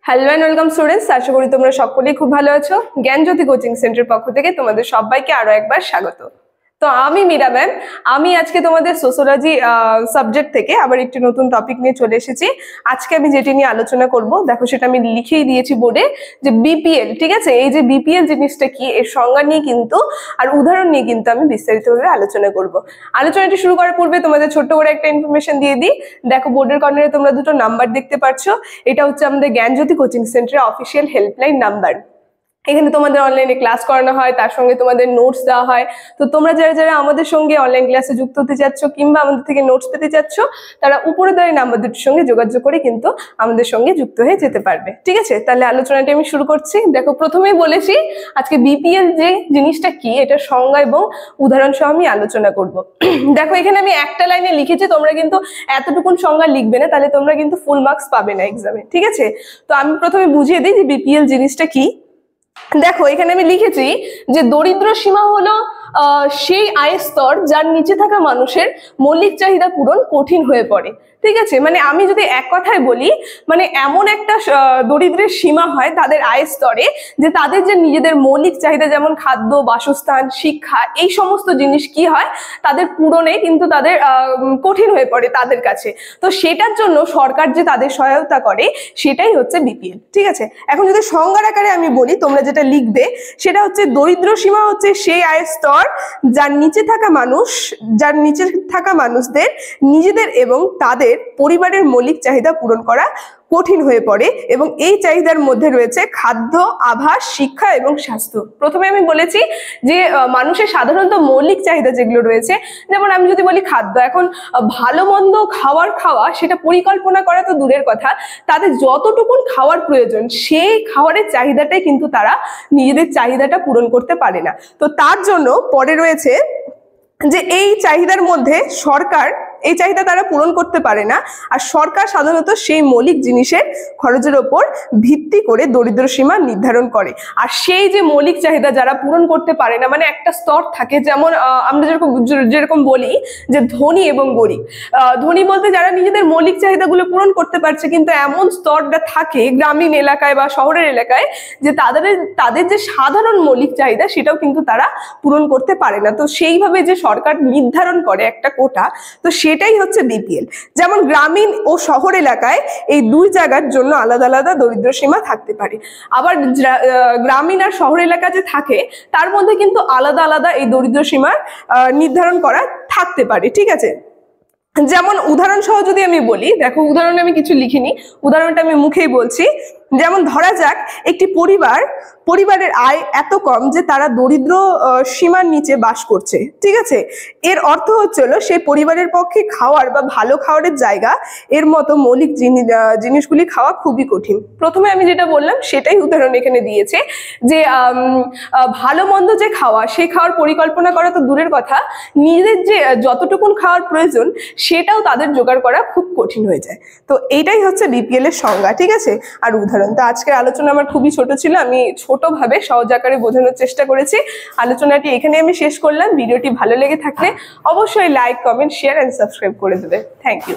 Hello and welcome students, আশা করি তোমরা সকলেই খুব ভালো আছো। জ্ঞানজ্যোতি কোচিং সেন্টারের পক্ষ থেকে তোমাদের সবাইকে আরো একবার স্বাগত। তো আমি মীরা ম্যাম, আমি আজকে তোমাদের সোশিওলজি সাবজেক্ট থেকে আবার একটি নতুন টপিক নিয়ে চলে এসেছি। আজকে আমি যেটি নিয়ে আলোচনা করব, দেখো সেটা আমি লিখেই দিয়েছি বোর্ডে, যে বিপিএল। ঠিক আছে, এই যে বিপিএল জিনিসটা কি, এর সংজ্ঞা নিয়ে কিন্তু আর উদাহরণ নিয়ে কিন্তু আমি বিস্তারিতভাবে আলোচনা করব। আলোচনাটি শুরু করার পূর্বে তোমাদের ছোট্ট করে একটা ইনফরমেশন দিয়ে দিই। দেখো বোর্ডের কর্নারে তোমরা দুটো নাম্বার দেখতে পাচ্ছ, এটা হচ্ছে আমাদের জ্ঞানজ্যোতি কোচিং সেন্টারের অফিসিয়াল হেল্পলাইন নাম্বার। এখানে তোমাদের অনলাইনে ক্লাস করানো হয়, তার সঙ্গে তোমাদের নোটস দেওয়া হয়। তো তোমরা যারা যারা আমাদের সঙ্গে অনলাইন ক্লাসে যুক্ত হতে চাচ্ছ কিংবা আমাদের থেকে নোটস পেতে চাচ্ছ, তারা উপরে দেওয়া এই নাম্বার দুটির সঙ্গে যোগাযোগ করে কিন্তু আমাদের সঙ্গে যুক্ত হয়ে যেতে পারবে। ঠিক আছে, তাহলে আলোচনাটি আমি শুরু করছি। দেখো, প্রথমেই বলেছি আজকে বিপিএল যে জিনিসটা কি, এটা সংজ্ঞা এবং উদাহরণ সহ আমি আলোচনা করব। দেখো, এখানে আমি একটা লাইনে লিখেছি, তোমরা কিন্তু এতটুকুন সংজ্ঞা লিখবে না, তাহলে তোমরা কিন্তু ফুল মার্কস পাবে না এক্সামে। ঠিক আছে, তো আমি প্রথমে বুঝিয়ে দিই যে বিপিএল জিনিসটা কি। দেখো, এখানে আমি লিখেছি যে দরিদ্র সীমা হলো সেই আয়ের স্তর যার নিচে থাকা মানুষের মৌলিক চাহিদা পূরণ কঠিন হয়ে পড়ে। ঠিক আছে, মানে আমি যদি এক কথায় বলি, মানে এমন একটা দরিদ্রের সীমা হয় তাদের আয়ের স্তরে, যে তাদের যে নিজেদের মৌলিক চাহিদা যেমন খাদ্য, বাসস্থান, শিক্ষা, এই সমস্ত জিনিস কি হয় তাদের পূরণে কিন্তু তাদের কঠিন হয়ে পড়ে তাদের কাছে। তো সেটার জন্য সরকার যে তাদের সহায়তা করে, সেটাই হচ্ছে বিপিএল। ঠিক আছে, এখন যদি সংজ্ঞার আকারে আমি বলি, তোমরা যেটা লিখবে সেটা হচ্ছে দরিদ্র সীমা হচ্ছে সেই আয়ের স্তর যার নিচে থাকা মানুষদের নিজেদের এবং তাদের পরিবারের মৌলিক চাহিদা পূরণ করা কঠিন হয়ে পড়ে, এবং এই চাহিদার মধ্যে রয়েছে খাদ্য, আবাস, শিক্ষা এবং স্বাস্থ্য। প্রথমে আমি বলেছি যে মানুষের সাধারণত মৌলিক চাহিদা যেগুলো রয়েছে, যেমন আমি যদি বলি খাদ্য, এখন ভালো মন্দ খাওয়া সেটা পরিকল্পনা করা তো দূরের কথা, তাদের যতটুকুন খাওয়ার প্রয়োজন সেই খাবারের চাহিদাটাই কিন্তু তারা নিজেদের চাহিদাটা পূরণ করতে পারে না। তো তার জন্য পরে রয়েছে যে এই চাহিদার মধ্যে সরকার এই চাহিদা তারা পূরণ করতে পারে না, আর সরকার সাধারণত সেই মৌলিক জিনিসের খরচের ওপর ভিত্তি করে দরিদ্র সীমা নির্ধারণ করে। আর সেই যে মৌলিক চাহিদা যারা পূরণ করতে পারে না, মানে একটা স্তর থাকে, যেমন আমরা যেরকম বলি যে ধনী এবং গরিব। ধনী বলতে যারা নিজেদের মৌলিক চাহিদাগুলো পূরণ করতে পারছে, কিন্তু এমন স্তরটা থাকে গ্রামীণ এলাকায় বা শহরের এলাকায় যে তাদের যে সাধারণ মৌলিক চাহিদা সেটাও কিন্তু তারা পূরণ করতে পারে না। তো সেইভাবে যে সরকার নির্ধারণ করে একটা কোটা, তো সেটাই হচ্ছে বিপিএল। যেমন গ্রামীণ ও শহর এলাকায় এই দুই জায়গার জন্য আলাদা আলাদা দরিদ্র সীমা থাকতে পারে। আবার গ্রামীণ আর শহর এলাকা যে থাকে তার মধ্যে কিন্তু আলাদা আলাদা এই দরিদ্র সীমা নির্ধারণ করা থাকতে পারে। ঠিক আছে, যেমন উদাহরণ সহ যদি আমি বলি, দেখো উদাহরণে আমি কিছু লিখিনি, উদাহরণটা আমি মুখেই বলছি। যেমন ধরা যাক একটি পরিবারের আয় এত কম যে তারা দরিদ্র সীমার নিচে বাস করছে। ঠিক আছে, এর অর্থ হচ্ছিল সেই পরিবারের পক্ষে খাওয়ার বা ভালো খাওয়ারের জায়গা এর মতো মৌলিক জিনিসগুলি খাওয়া খুবই কঠিন। প্রথমে আমি যেটা বললাম সেটাই উদাহরণ এখানে দিয়েছে, যে ভালো মন্দ যে খাওয়া, সেই খাওয়ার পরিকল্পনা করা তো দূরের কথা, নিজেদের যে যতটুকুন খাওয়ার প্রয়োজন সেটাও তাদের জোগাড় করা খুব কঠিন হয়ে যায়। তো এইটাই হচ্ছে বিপিএল এর সংজ্ঞা। ঠিক আছে, আর উদাহরণ। তো আজকের আলোচনা আমার খুবই ছোট ছিল, আমি ছোটভাবে সহজ আকারে বোঝানোর চেষ্টা করেছি। আলোচনাটি এখানে আমি শেষ করলাম। ভিডিওটি ভালো লেগে থাকলে অবশ্যই like, comment, share and subscribe করে দেবে। Thank you.